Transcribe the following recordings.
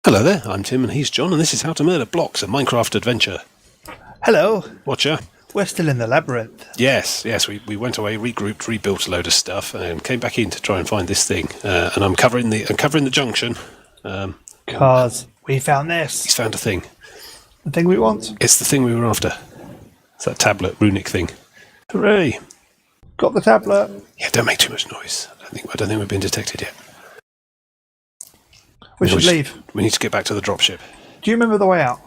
Hello there, I'm Tim and he's John, and this is How to Murder Blocks, a Minecraft adventure. Hello. Watcher. We're still in the labyrinth. Yes, we went away, regrouped, rebuilt a load of stuff, and came back in to try and find this thing. And I'm covering the junction. Because we found this. He's found a thing. The thing we want. It's the thing we were after. It's that tablet runic thing. Hooray! Got the tablet. Yeah, don't make too much noise. I don't think we've been detected yet. We should leave. We need to get back to the dropship. Do you remember the way out?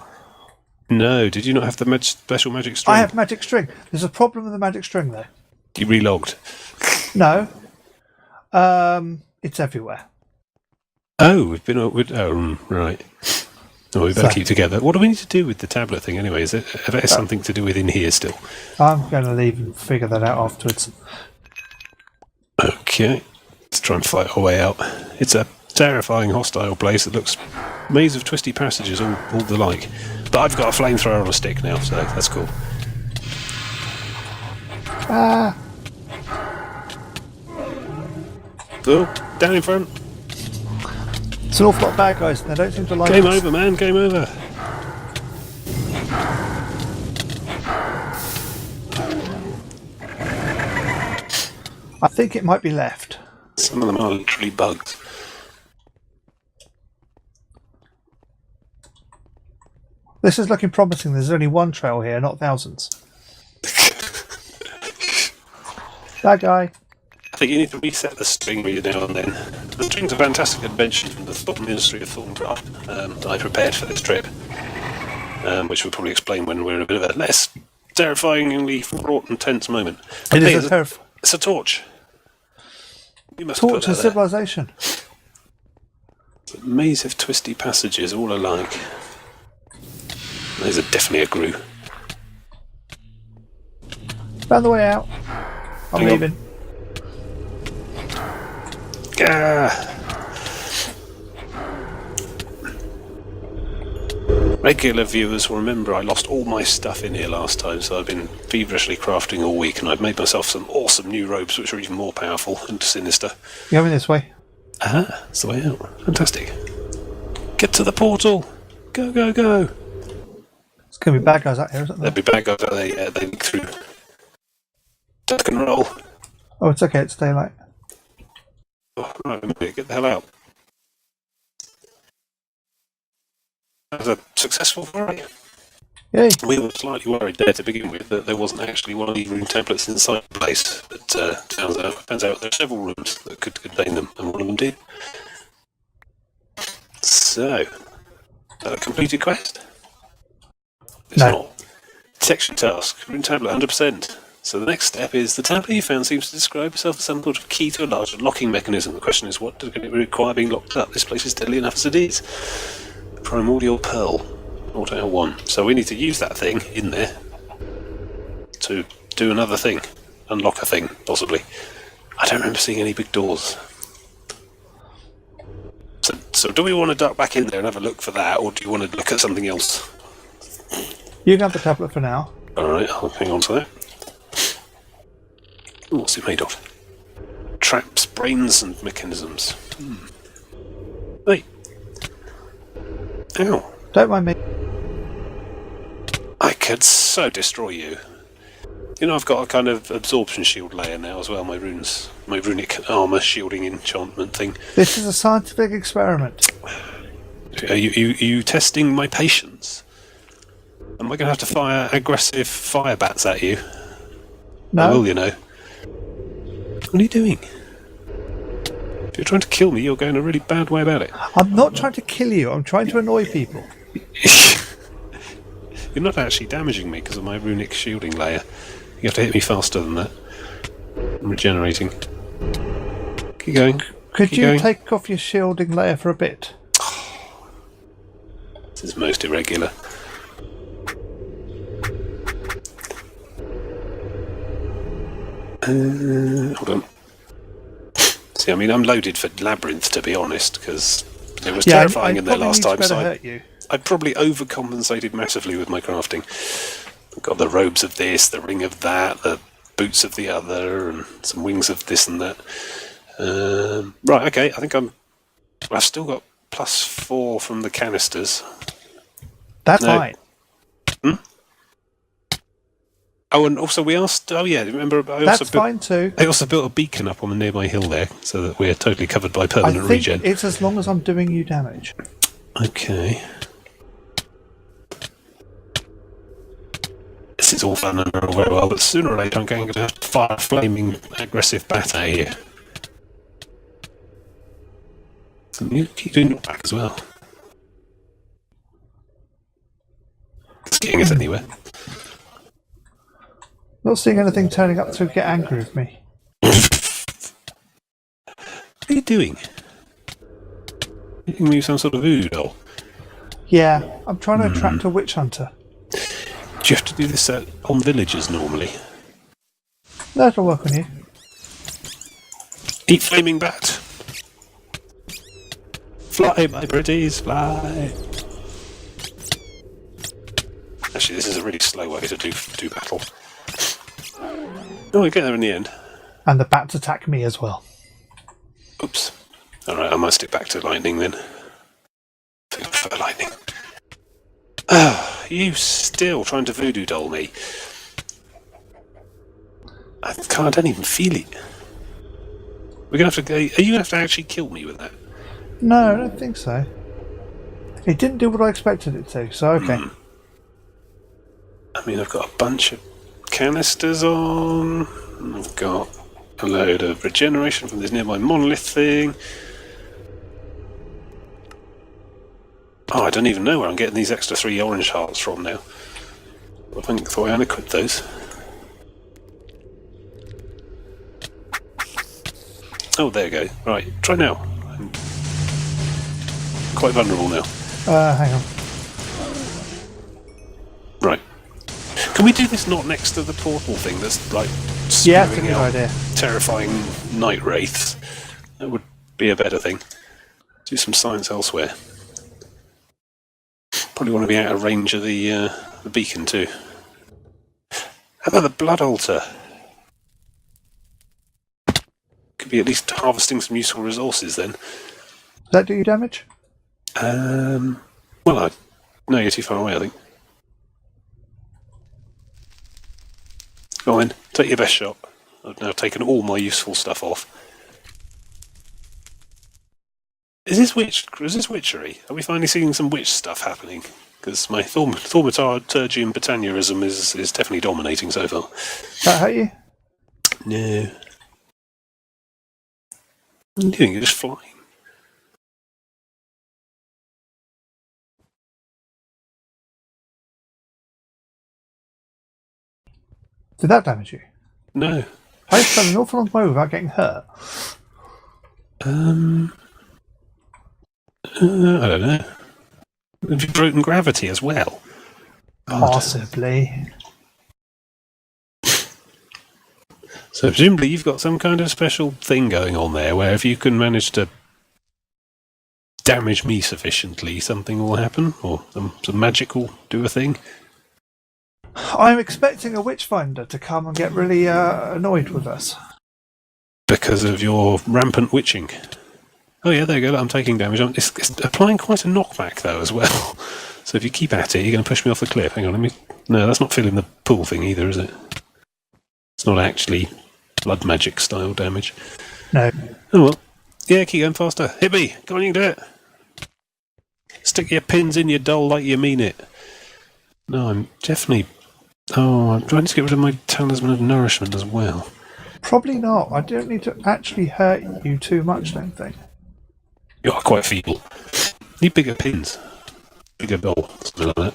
No, did you not have the special magic string? I have magic string. There's a problem with the magic string, though. You relogged? No. It's everywhere. Oh, we've been... right. Oh, we better keep together. What do we need to do with the tablet thing anyway? Is it something to do with in here still? I'm going to leave and figure that out afterwards. Okay. Let's try and fight our way out. It's a terrifying hostile place that looks maze of twisty passages, all the like. But I've got a flamethrower on a stick now, so that's cool. Oh, down in front. It's an awful lot of bad guys, and they don't seem to like Game us. over, man. Game over. I think it might be left. Some of them are literally bugs. This is looking promising. There's only one trail here, not thousands. That guy. I think you need to reset the string reader now and then. The string's a fantastic invention from the Ministry of Thorncraft that I prepared for this trip, which we'll probably explain when we're in a bit of a less terrifyingly fraught and tense moment. It is a terrifying. It's a torch. You must Torch put of that there. civilization. It's a maze of twisty passages, all alike. Those are definitely a grue. Found the way out. I'm Hang on. leaving. Regular viewers will remember I lost all my stuff in here last time, so I've been feverishly crafting all week, and I've made myself some awesome new robes which are even more powerful and sinister. You're going this way. Aha, that's the way out. Fantastic. Get to the portal! Go, go, go! There's going to be bad guys out here, isn't there? There'll be bad guys that they leak through. Duck and roll. Oh, it's okay. It's daylight. Oh, right, get the hell out. That was a successful foray. Yay. We were slightly worried there to begin with that there wasn't actually one of these room templates inside the place, but turns out there are several rooms that could contain them, and one of them did. So, a completed quest? It's No. not. Detection task, room tablet 100%. So the next step is the tablet you found seems to describe itself as some sort of key to a larger locking mechanism. The question is, what does it require being locked up? This place is deadly enough as it is. The primordial pearl, Auto 1. So we need to use that thing in there to do another thing, unlock a thing, possibly. I don't remember seeing any big doors. So do we want to duck back in there and have a look for that, or do you want to look at something else? You can have the tablet for now. Alright, I'll hang on to that. Ooh, what's it made of? Traps, brains, and mechanisms. Hey. Ow. Don't mind me. I could so destroy you. You know, I've got a kind of absorption shield layer now as well, my runic armour shielding enchantment thing. This is a scientific experiment. Are you testing my patience? Am I going to have to fire aggressive fire bats at you? No. I will, you know. What are you doing? If you're trying to kill me, you're going a really bad way about it. I'm not trying to kill you. I'm trying to annoy people. You're not actually damaging me because of my runic shielding layer. You have to hit me faster than that. I'm regenerating. Keep going. Could Keep you going. take off your shielding layer for a bit? This is most irregular. Hold on. See, I mean, I'm loaded for Labyrinth, to be honest, because it was terrifying in there last time, so I probably overcompensated massively with my crafting. I've got the robes of this, the ring of that, the boots of the other, and some wings of this and that. Right, okay, I think I've still got +4 from the canisters. That's No. fine. Oh, and also we asked. Oh yeah, remember? That's fine too. I also built a beacon up on the nearby hill there, so that we're totally covered by I permanent think regen. it's as long as I'm doing you damage. Okay. This is all fun and all very well, but sooner or later I'm going to have to fire a flaming aggressive bat at you. And you keep doing your back as well. It's getting us anywhere. Not seeing anything turning up to get angry with me. What are you doing? You can use some sort of voodoo doll. Yeah, I'm trying to attract a witch hunter. Do you have to do this on villagers normally? That'll work on you. Eat flaming bat. Fly, my pretties, fly. Actually, this is a really slow way to do battle. Oh, we get there in the end. And the bats attack me as well. Oops. Alright, I might stick back to lightning then. I think I prefer lightning. Ah, you still trying to voodoo doll me. I don't even feel it. We're gonna have to. Are you gonna have to actually kill me with that? No, I don't think so. It didn't do what I expected it to, so okay. I mean, I've got a bunch of canisters on. I've got a load of regeneration from this nearby monolith thing. Oh, I don't even know where I'm getting these extra 3 orange hearts from now. I thought I unequipped those. Oh, there you go. Right, try now. I'm quite vulnerable now. Hang on. Right. Can we do this not next to the portal thing that's like Yeah, that's a spewing good out idea. terrifying night wraiths? That would be a better thing. Do some science elsewhere. Probably want to be out of range of the beacon too. How about the blood altar? Could be at least harvesting some useful resources then. Does that do you damage? Well, no, you're too far away, I think. Go on then, take your best shot. I've now taken all my useful stuff off. Is this witchery? Are we finally seeing some witch stuff happening? Because my thaumaturgian botanism is definitely dominating so far. Does that hurt you? No. What are you doing? You're just flying. Did that damage you? No. I just done an awful long way without getting hurt. I don't know. Have you broken gravity as well? Possibly. So presumably you've got some kind of special thing going on there where if you can manage to damage me sufficiently, something will happen? Or some magic will do a thing? I'm expecting a witchfinder to come and get really annoyed with us. Because of your rampant witching. Oh yeah, there you go, I'm taking damage. It's applying quite a knockback though as well. So if you keep at it, you're going to push me off the cliff. Hang on, let me... No, that's not filling the pool thing either, is it? It's not actually blood magic style damage. No. Oh well. Yeah, keep going faster. Hit me! Come on, you can do it! Stick your pins in your doll like you mean it. No, I'm definitely... Oh, I'm trying to get rid of my talisman of nourishment as well. Probably not. I don't need to actually hurt you too much, don't think. You are quite feeble. Need bigger pins. Bigger doll. Something like that.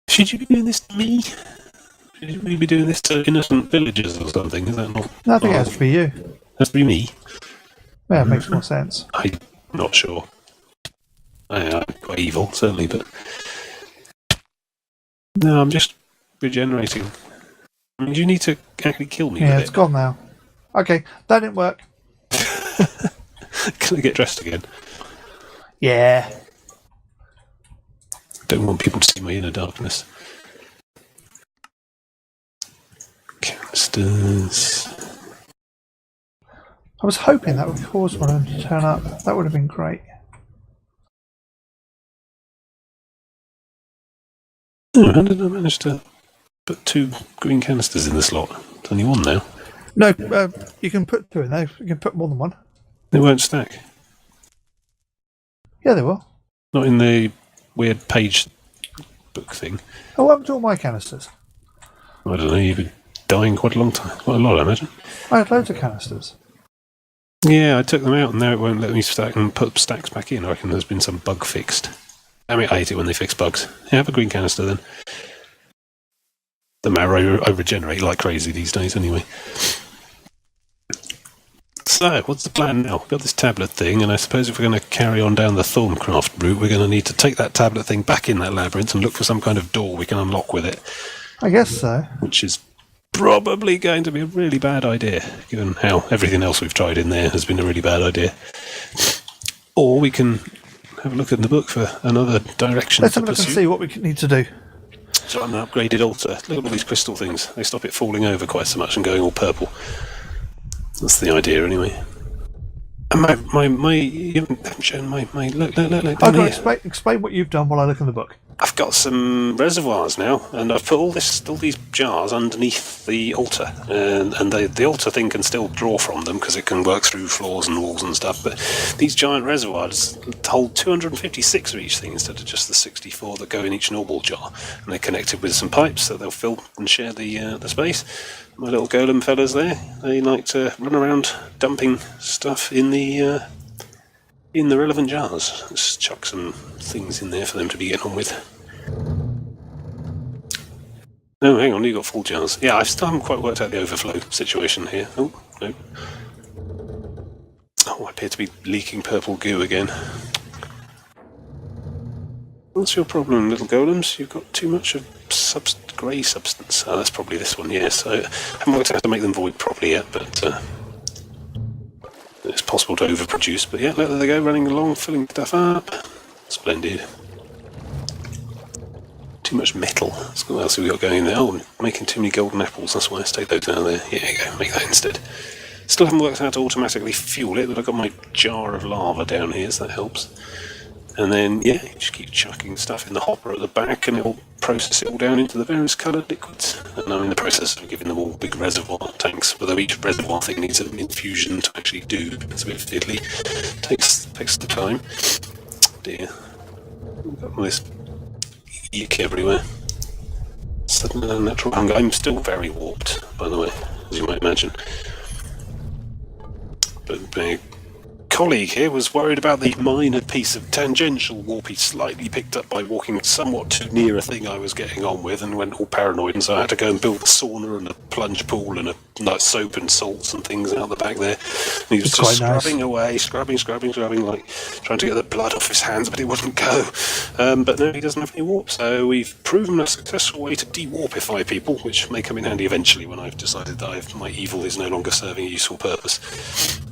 Should you be doing this to me? Should you be doing this to innocent villagers or something? Is that not... I think it has to be you. Has to be me? Yeah, it makes more sense. I'm not sure. I'm quite evil, certainly, but... No, I'm just regenerating. I mean, do you need to actually kill me Yeah, with it's gone now. Okay, that didn't work. Can I get dressed again? Yeah. Don't want people to see my inner darkness. Canisters... I was hoping that would cause one of them to turn up. That would have been great. Oh, how did I manage to put 2 green canisters in the slot? There's only 1 now. No, you can put 2 in there. You can put more than 1. They won't stack. Yeah, they will. Not in the weird page book thing. Oh, what happened to all my canisters? I don't know, you've been dying quite a long time. Quite a lot, I imagine. I had loads of canisters. Yeah, I took them out and now it won't let me stack and put stacks back in. I reckon there's been some bug fixed. I mean, I hate it when they fix bugs. Yeah, have a green canister then. The marrow I regenerate like crazy these days anyway. So, what's the plan now? We've got this tablet thing, and I suppose if we're going to carry on down the Thorncraft route, we're going to need to take that tablet thing back in that labyrinth and look for some kind of door we can unlock with it. I guess so. Which is probably going to be a really bad idea, given how everything else we've tried in there has been a really bad idea. Or we can have a look in the book for another direction. Let's have a look and see what we need to do. So an upgraded altar. Look at all these crystal things. They stop it falling over quite so much and going all purple. That's the idea, anyway. And you haven't shown my look. I've got to explain what you've done while I look in the book. I've got some reservoirs now, and I've put all these jars underneath the altar, and the altar thing can still draw from them because it can work through floors and walls and stuff. But these giant reservoirs hold 256 of each thing instead of just the 64 that go in each normal jar, and they're connected with some pipes so they'll fill and share the space. My little golem fellas there, they like to run around dumping stuff in the relevant jars. Let's chuck some things in there for them to be getting on with. Oh, hang on, you've got full jars. Yeah, I still haven't quite worked out the overflow situation here. Oh, no. Oh, I appear to be leaking purple goo again. What's your problem, little golems? You've got too much of grey substance. Oh, that's probably this one, yes. I haven't worked out how to make them void properly yet, but it's possible to overproduce. But yeah, there they go, running along, filling stuff up. Splendid. Too much metal. What else have we got going in there? Oh, I'm making too many golden apples. That's why I stayed those down there. Here you go, make that instead. Still haven't worked out how to automatically fuel it, but I've got my jar of lava down here, so that helps. And then, yeah, you just keep chucking stuff in the hopper at the back and it'll process it all down into the various coloured liquids. And I'm in the process of giving them all big reservoir tanks, although each reservoir thing needs an infusion to actually do. It's a bit fiddly. Takes the time. Dear. We've got all this yuck everywhere. Sudden unnatural hunger. I'm still very warped, by the way, as you might imagine. But my colleague here was worried about the minor piece of tangential warp he slightly picked up by walking somewhat too near a thing I was getting on with, and went all paranoid, and so I had to go and build a sauna and a plunge pool and a soap and salts and things out the back there. And he was just scrubbing away, scrubbing, like trying to get the blood off his hands, but it wouldn't go. But no, he doesn't have any warp, so we've proven a successful way to de-warpify people, which may come in handy eventually when I've decided that my evil is no longer serving a useful purpose.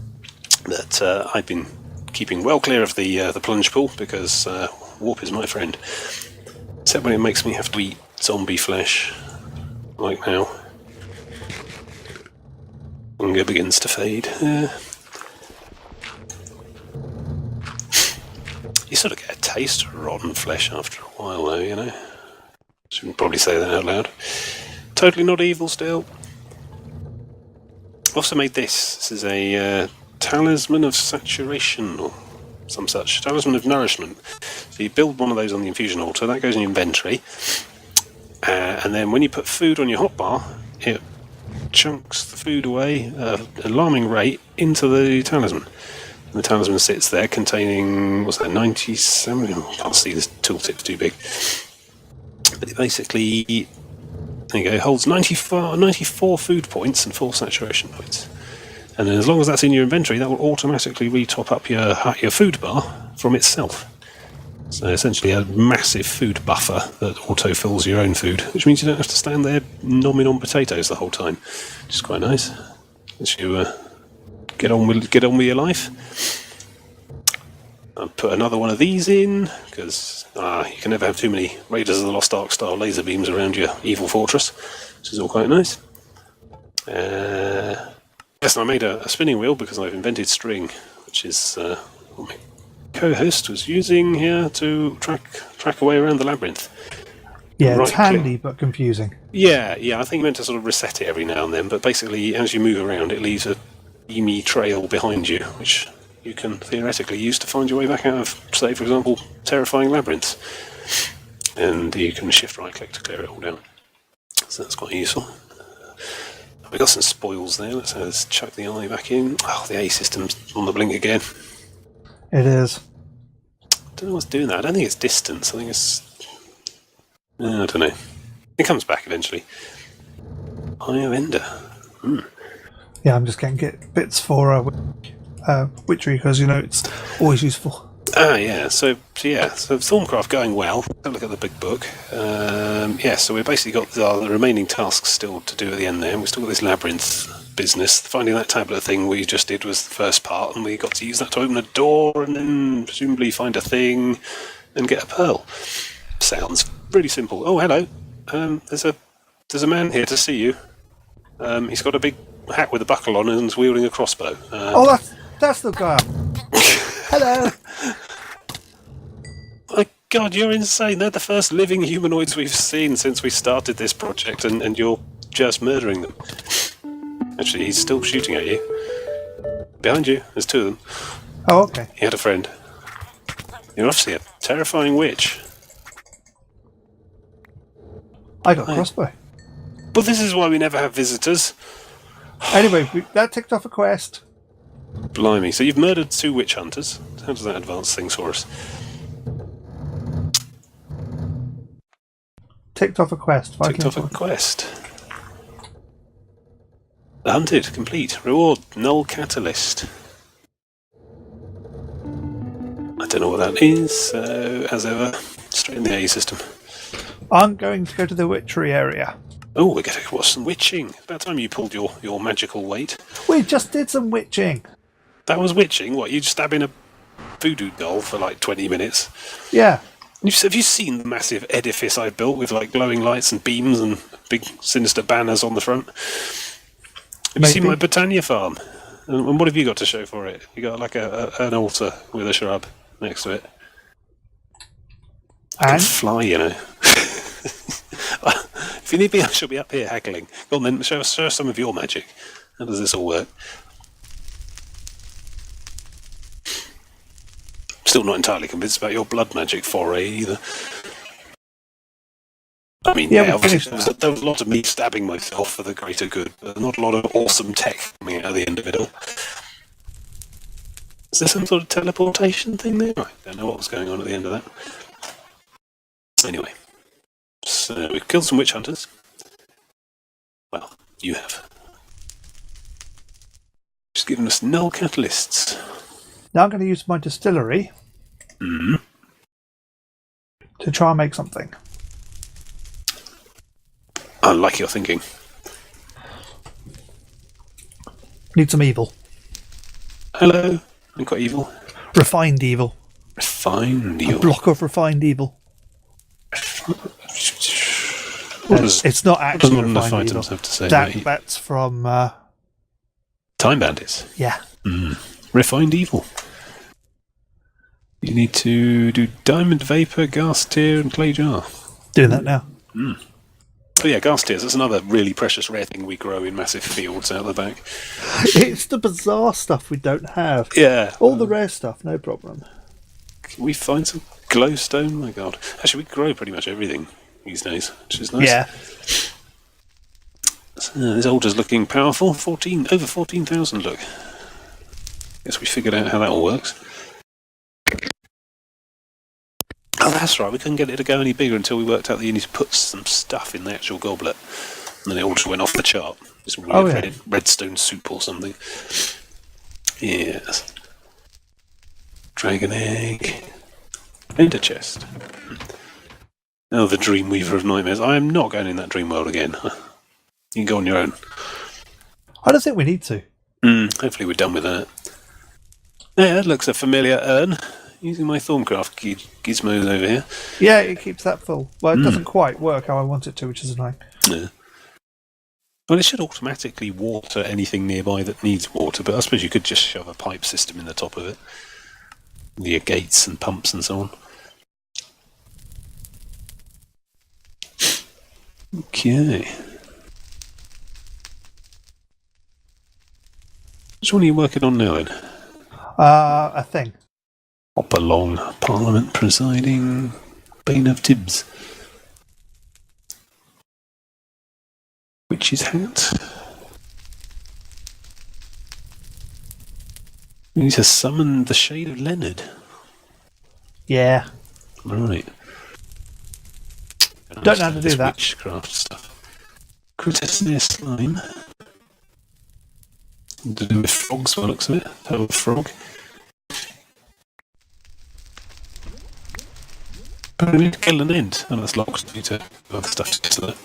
But I've been keeping well clear of the plunge pool because warp is my friend. Except when it makes me have to eat zombie flesh, like now. Hunger begins to fade. You sort of get a taste of rotten flesh after a while, though, you know. Shouldn't probably say that out loud. Totally not evil still. I've also made this. This is a talisman of saturation, or some such. Talisman of nourishment. So you build one of those on the infusion altar, that goes in your inventory, and then when you put food on your hotbar, it chunks the food away at an alarming rate into the talisman. And the talisman sits there containing, what's that, 97? I can't see, this tooltip's too big. But it basically, there you go, holds 94 food points and 4 saturation points. And then as long as that's in your inventory, that will automatically re-top up your food bar from itself. So essentially a massive food buffer that auto-fills your own food, which means you don't have to stand there nomming on potatoes the whole time, which is quite nice. As you get on with your life. I'll put another one of these in, because you can never have too many Raiders of the Lost Ark style laser beams around your evil fortress, which is all quite nice. Yes, I made a spinning wheel because I've invented string, which is what my co-host was using here to track away around the labyrinth. Yeah, it's Right-click. handy but confusing. Yeah, I think you meant to sort of reset it every now and then, but basically as you move around it leaves a beamy trail behind you, which you can theoretically use to find your way back out of, say, for example, terrifying labyrinths. And you can shift right-click to clear it all down. So that's quite useful. We've got some spoils there. Let's chuck the eye back in. Oh, the A system's on the blink again. It is. I don't know what's doing that. I don't think it's distance. I think it's... I don't know. It comes back eventually. Eye of Ender. Yeah, I'm just getting bits for witchery because, it's always useful. Yeah. So Thorncraft going well. Have a look at the big book. So we've basically got the remaining tasks still to do at the end there. We've still got this labyrinth business. Finding that tablet thing we just did was the first part, and we got to use that to open a door and then presumably find a thing and get a pearl. Sounds really simple. Oh, hello. There's a man here to see you. He's got a big hat with a buckle on and is wielding a crossbow. That's the guy. Hello. My God, you're insane. They're the first living humanoids we've seen since we started this project, and you're just murdering them. Actually, he's still shooting at you. Behind you, there's two of them. Oh, okay. He had a friend. You're obviously a terrifying witch. I got a crossbow. But this is why we never have visitors. Anyway, that ticked off a quest. Blimey. So you've murdered 2 witch hunters. How does that advance things for us? Ticked off a quest. Ticked off a quest. The hunted. Complete. Reward. Null catalyst. I don't know what that is, so as ever, straight in the A system. I'm going to go to the witchery area. Oh, we're going to watch some witching. It's about time you pulled your magical weight. We just did some witching. That was witching? What, you stabbing a voodoo doll for like 20 minutes? Yeah. Have you seen the massive edifice I've built with like glowing lights and beams and big sinister banners on the front? Have you seen my Britannia farm? And what have you got to show for it? You got like an altar with a shrub next to it. I can fly, If you need me, I shall be up here haggling. Go on then, show us some of your magic. How does this all work? Still not entirely convinced about your blood magic foray either. I mean, obviously there was a lot of me stabbing myself for the greater good, but not a lot of awesome tech coming out at the end of it all. Is there some sort of teleportation thing there? I don't know what was going on at the end of that. Anyway, so we've killed some witch hunters. Well, you have. Just given us null catalysts. Now I'm going to use my distillery to try and make something. I like your thinking. Need some evil. Hello, I'm quite evil. Refined evil. Refined evil. A block of refined evil. It's not actually not enough refined items evil. have to say That's from... Time Bandits. Yeah. Refined evil. You need to do diamond vapor, gas tear, and clay jar. Doing that now. Oh yeah, gas tears. That's another really precious rare thing we grow in massive fields out the back. It's the bizarre stuff we don't have. Yeah. All the rare stuff, no problem. Can we find some glowstone? My God. Actually, we grow pretty much everything these days, which is nice. Yeah. So, this altar's looking powerful. Over 14,000, look. Guess we figured out how that all works. Oh, that's right. We couldn't get it to go any bigger until we worked out that you need to put some stuff in the actual goblet. And then it all just went off the chart. It's weird redstone soup or something. Yes. Dragon egg. Ender chest. Oh, the Dreamweaver of Nightmares. I am not going in that dream world again. You can go on your own. I don't think we need to. Hopefully we're done with that. Yeah, that looks a familiar urn. Using my Thorncraft gizmos over here. Yeah, it keeps that full. Well, it doesn't quite work how I want it to, which is annoying. Yeah. Well, it should automatically water anything nearby that needs water, but I suppose you could just shove a pipe system in the top of it. Your gates and pumps and so on. Okay. Which one are you working on now, then? A thing. Hop along, Parliament presiding, Bane of Tibbs. Witch's hat. We need to summon the Shade of Leonard. Yeah. Right. Don't know how to do that. Witchcraft stuff. Crotesnea slime. To do with frogs, by the looks of it. Total frog. But I need to kill an end. Oh, that's locked. I need to do other stuff to get to that.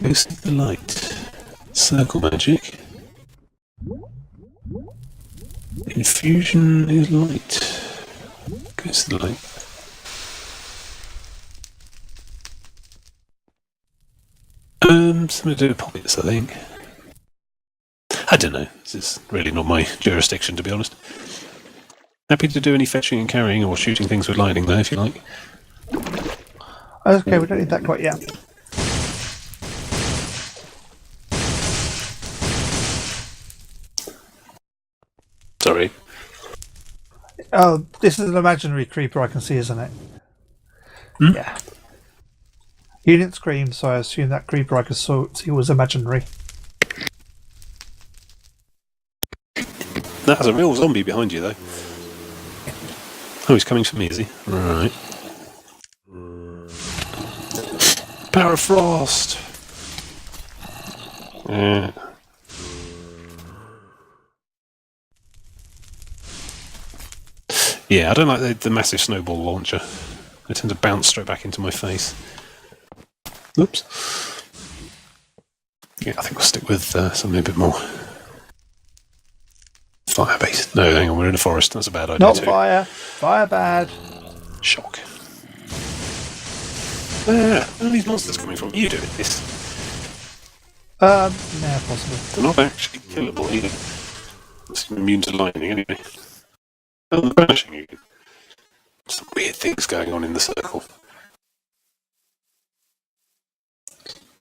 Go see the light. Circle magic. Infusion is light. Go see the light. Something to do with pockets, I think. I don't know. This is really not my jurisdiction, to be honest. Happy to do any fetching and carrying or shooting things with lightning, though, if you like. Okay, we don't need that quite yet. Sorry. Oh, this is an imaginary creeper I can see, isn't it? Hmm? Yeah. You didn't scream, so I assume that creeper I could see was imaginary. That has a real zombie behind you, though. Oh, he's coming for me, is he? Right. Power of Frost! Yeah. Yeah, I don't like the massive snowball launcher. They tend to bounce straight back into my face. Oops. Yeah, I think we'll stick with something a bit more fire-based. No, hang on, we're in a forest. That's a bad idea. Not too. fire. Fire bad. Shock. Where are these monsters coming from? You doing this? Yeah, possibly. They're not actually killable either. It's immune to lightning anyway. Oh, they're vanishing again. Some weird things going on in the circle.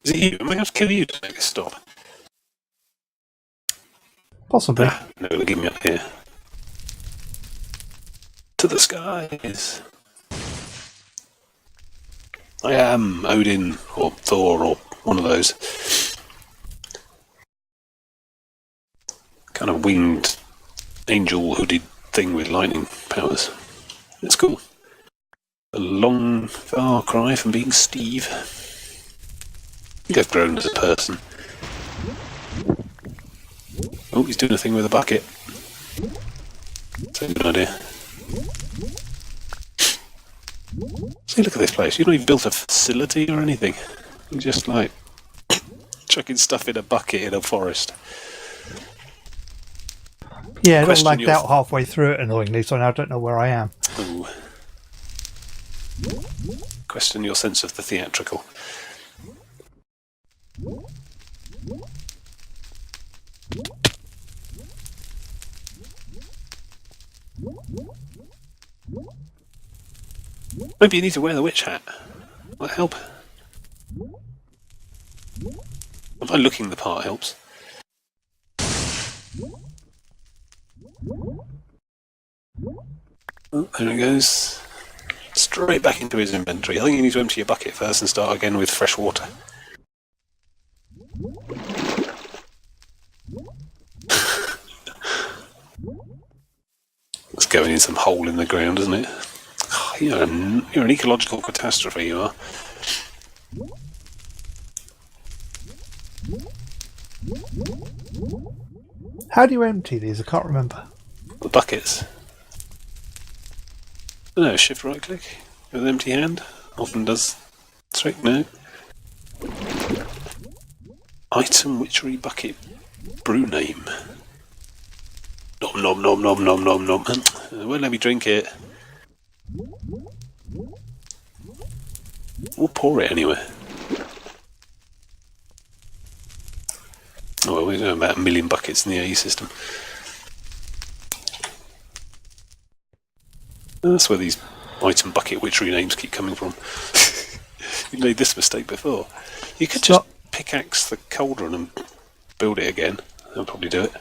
Is it you? Am I going to have to kill you to make this stop? Possibly. No, get me up here. To the skies! I am Odin, or Thor, or one of those. Kind of winged, angel hooded thing with lightning powers. It's cool. A long, far cry from being Steve. I think I've grown as a person. Oh, he's doing a thing with a bucket. That's a good idea. See, look at this place. You've not even built a facility or anything. You're just like chucking stuff in a bucket in a forest. Yeah, it all lagged out halfway through it, annoyingly, so now I don't know where I am. Ooh. Question your sense of the theatrical. Maybe you need to wear the witch hat. Might help. By looking the part helps. Oh, there it goes. Straight back into his inventory. I think you need to empty your bucket first and start again with fresh water. It's going in some hole in the ground, isn't it? Oh, you're an ecological catastrophe, you are. How do you empty these? I can't remember. The buckets. No, shift right click with an empty hand. Often does the trick, no. Item witchery bucket brew name. Nom nom nom nom nom nom nom. Won't let me drink it. We'll pour it anyway. Oh, well, we know about 1 million buckets in the AE system. That's where these item bucket witchery names keep coming from. You made this mistake before. You could just pickaxe the cauldron and build it again. I'll probably do it.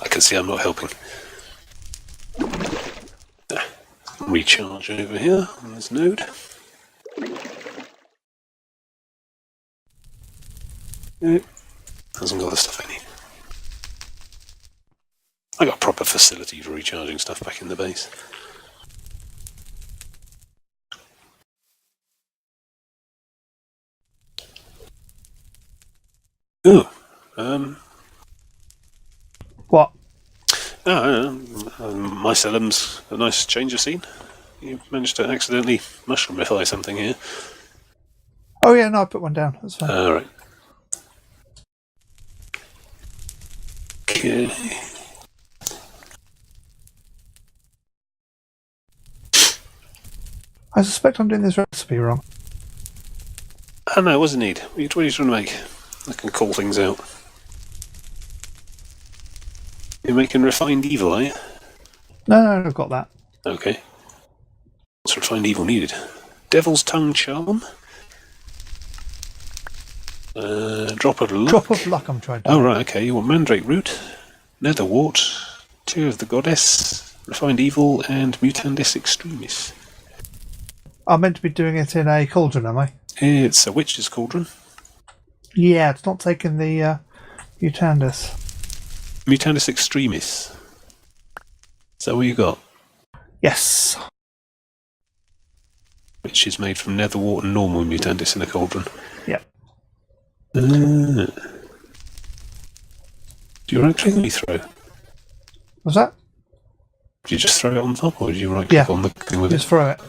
I can see I'm not helping. Recharge over here on this node. Nope. Hasn't got the stuff I need. I got a proper facility for recharging stuff back in the base. Ooh. What? Mycelem's a nice change of scene. You managed to accidentally mushroomify something here. Oh yeah, no, I put one down. That's fine. Alright. Okay. I suspect I'm doing this recipe wrong. Oh no, what's the need? What are you trying to make? I can call things out. You're making refined evil, are you? No, I've got that. Okay. What's refined evil needed? Devil's tongue charm? Drop of luck. Drop of luck I'm trying to Oh, right, okay. You want mandrake root, netherwort, tear of the goddess, refined evil, and mutandis extremis. I'm meant to be doing it in a cauldron, am I? It's a witch's cauldron. Yeah, it's not taking the Mutandis. Mutandis extremis. Is that what you got? Yes. Which is made from netherwort and normal mutandis in a cauldron. Yep. Do you right click or you throw? What's that? Do you just throw it on top, or do you right click on the thing with just it? throw it.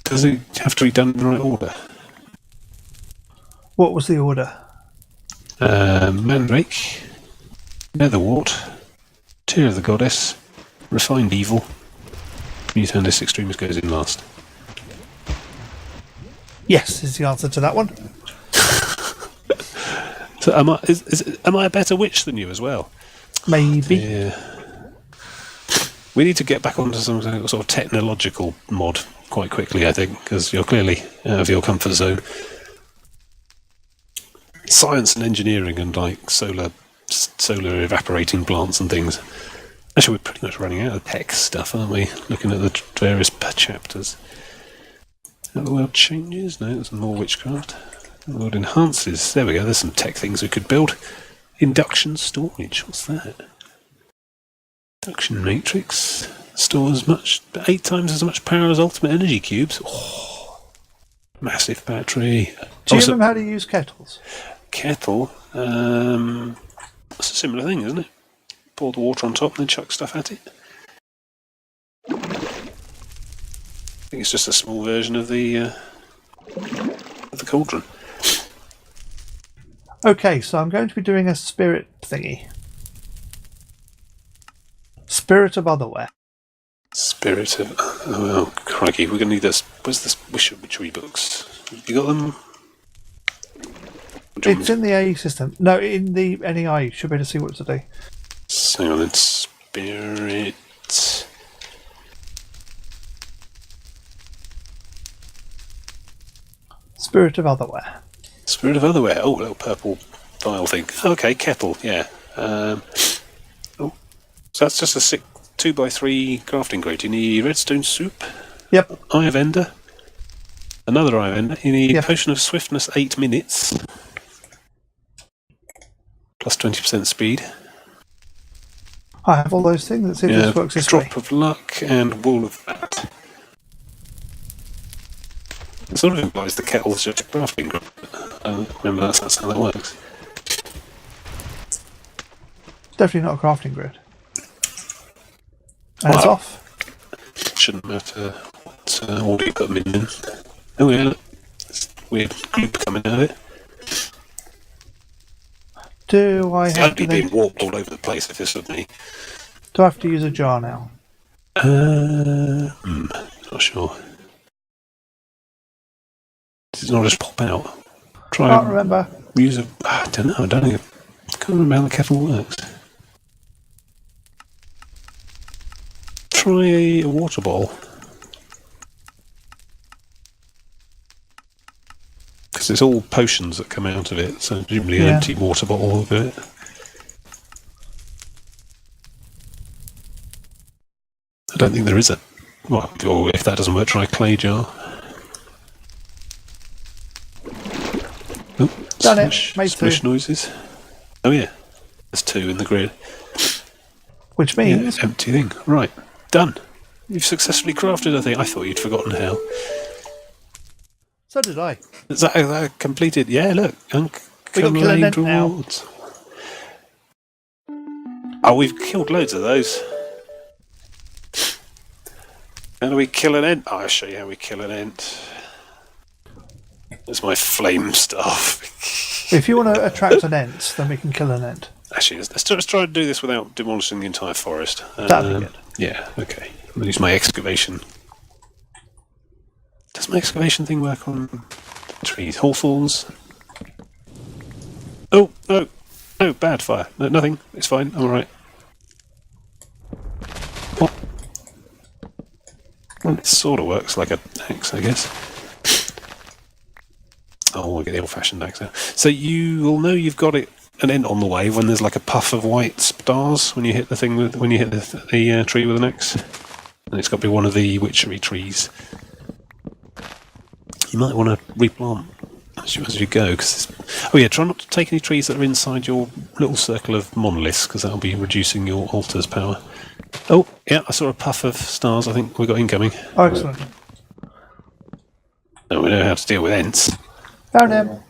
Does it have to be done in the right order? What was the order? Mandrake, netherwort, tear of the goddess, refined evil, mutandis extremis goes in last. Yes, is the answer to that one. So am I a better witch than you as well? Maybe. Yeah. We need to get back onto some sort of technological mod quite quickly, I think, because you're clearly out of your comfort zone. Science and engineering and like solar evaporating plants and things. Actually, we're pretty much running out of tech stuff, aren't we? Looking at the various chapters. The world changes. No, there's more witchcraft. The world enhances. There we go. There's some tech things we could build. Induction storage. What's that? Induction matrix stores 8 times as much power as ultimate energy cubes. Oh, massive battery. Do you remember how to use kettles? Kettle. It's a similar thing, isn't it? Pour the water on top and then chuck stuff at it. I think it's just a small version of the cauldron. Okay, so I'm going to be doing a spirit thingy. Spirit of Otherwhere. Spirit of... Oh, crikey, we're going to need this. Where's this witchery books? You got them? It's in the AE system. No, in the NEI. You should be able to see what to do. Hang on then. Spirit... Spirit of Otherwhere. Spirit of Otherwhere. Oh, a little purple vial thing. Okay, kettle, yeah. So that's just a 2x3 crafting grate. You need redstone soup. Yep. Eye of Ender. Another Eye of Ender. You need Potion of Swiftness 8 minutes. Plus 20% speed. I have all those things. Let's see if this works this way. Drop of Luck and Wall of Fat. It sort of implies the kettle's just a crafting grate. Remember, that's how that works. It's definitely not a crafting grid. And it's off. Shouldn't matter what order you put them in. Oh yeah, there's weird goop coming out of it. Do I have I'd be being warped all over the place if this was me. Do I have to use a jar now? Not sure. Does it not just pop out? Try Can't remember. use a... I don't know. I don't think... I can't remember how the kettle works. Try a water bottle. Because it's all potions that come out of it, so presumably an empty water bottle will do it. I don't think there is a... Well, or if that doesn't work, try a clay jar. Oh, Done swish, it. Made swish two. noises. Oh yeah, there's 2 in the grid. Which Yeah, means... empty thing. Right, done. You've successfully crafted a thing. I thought you'd forgotten how. So did I. Is that completed? Yeah, look. We got kill an ant now. Rewards. Oh, we've killed loads of those. How do we kill an ant? Oh, I'll show you how we kill an ant. There's my flame stuff. If you want to attract an ant, then we can kill an ant. Actually, let's try to do this without demolishing the entire forest. That'd be good. Yeah, okay. I'm going to use my excavation. Does my excavation thing work on trees? Hawthorns? Oh, no. No, bad fire. No, nothing. It's fine. I'm alright. What? Well, it sort of works like an axe, I guess. Oh, I'll get the old-fashioned axe now. So you will know you've got an ant on the way when there's like a puff of white stars when you hit the thing when you hit the tree with an axe, and it's got to be one of the witchery trees. You might want to replant as you go. Oh yeah, try not to take any trees that are inside your little circle of monoliths, because that'll be reducing your altar's power. Oh yeah, I saw a puff of stars. I think we got incoming. Oh, excellent. Oh, we know how to deal with ants. Found him.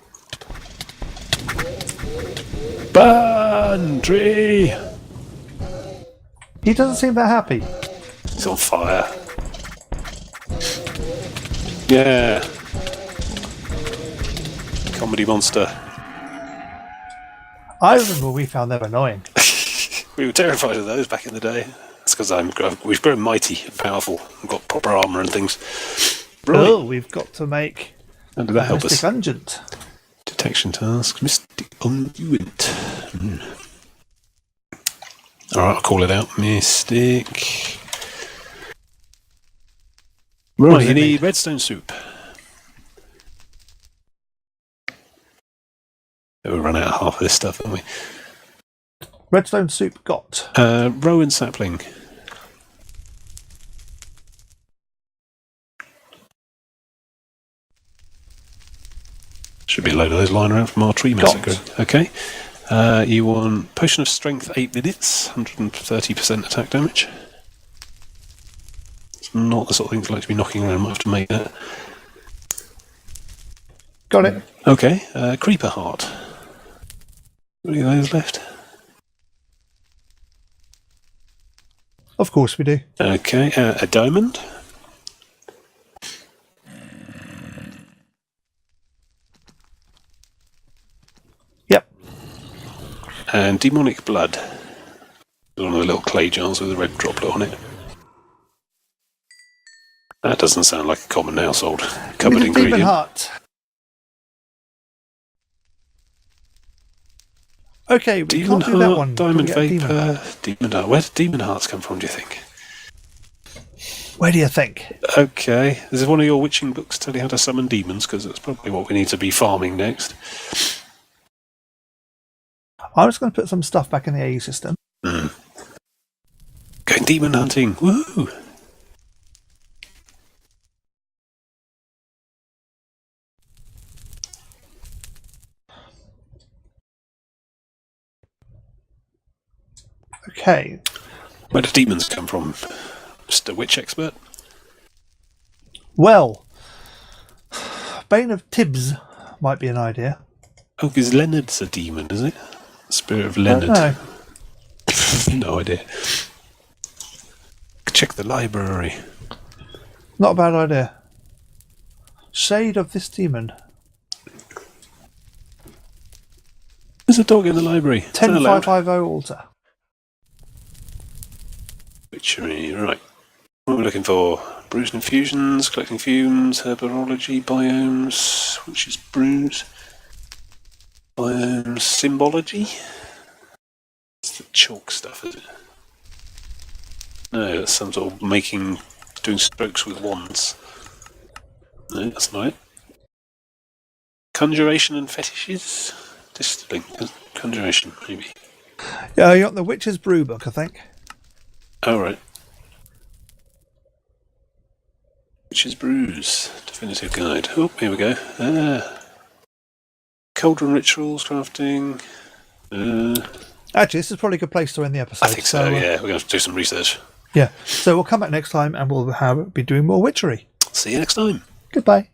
Burn, tree! He doesn't seem that happy. It's on fire. Yeah. Comedy monster. I remember we found them annoying. We were terrified of those back in the day. That's because we've grown mighty and powerful and got proper armour and things. Right. Oh, we've got to make... How did that help Mystic us? Ungent. Detection task. Mystic Unguent. Alright, I'll call it out. Mystic. Right, you need redstone soup. We'll run out of half of this stuff, haven't we? Redstone soup got. Rowan sapling. Should be a load of those lying around from our tree massacre. Okay. You want Potion of Strength 8 minutes, 130% attack damage. It's not the sort of thing to like to be knocking around. Might have to make that. Got it. Okay. Creeper Heart. Any of those left? Of course we do. Okay. A diamond. Yep. And demonic blood. One of the little clay jars with a red droplet on it. That doesn't sound like a common household cupboard Demon ingredient. Heart. Okay, we Demon can't do that Heart, one. Diamond Can we get a Vapor, Demon Heart. Where did Demon Hearts come from, do you think? Where do you think? Okay. Does one of your witching books tell you how to summon demons? Because that's probably what we need to be farming next. I'm just going to put some stuff back in the AE system. Going demon hunting. Woo! Okay. Where do demons come from? Just a witch expert? Well, Bane of Tibbs might be an idea. Oh, because Leonard's a demon, is it? Spirit of Leonard. No. No idea. Check the library. Not a bad idea. Shade of this demon. There's a dog in the library. 10550 altar. Witchery, right. What we're looking for? brews and infusions, collecting fumes, herborology, biomes, which is brews, biomes, symbology. It's the chalk stuff, is it? No, that's some sort of doing strokes with wands. No, that's not it. Conjuration and fetishes? Distilling. Conjuration, maybe. Yeah, you got the Witch's Brew book, I think. Oh, right. Witch's Brews. Definitive Guide. Oh, here we go. Cauldron Rituals, Crafting. Actually, this is probably a good place to end the episode. I think so, yeah. We're going to do some research. Yeah. So we'll come back next time and we'll be doing more witchery. See you next time. Goodbye.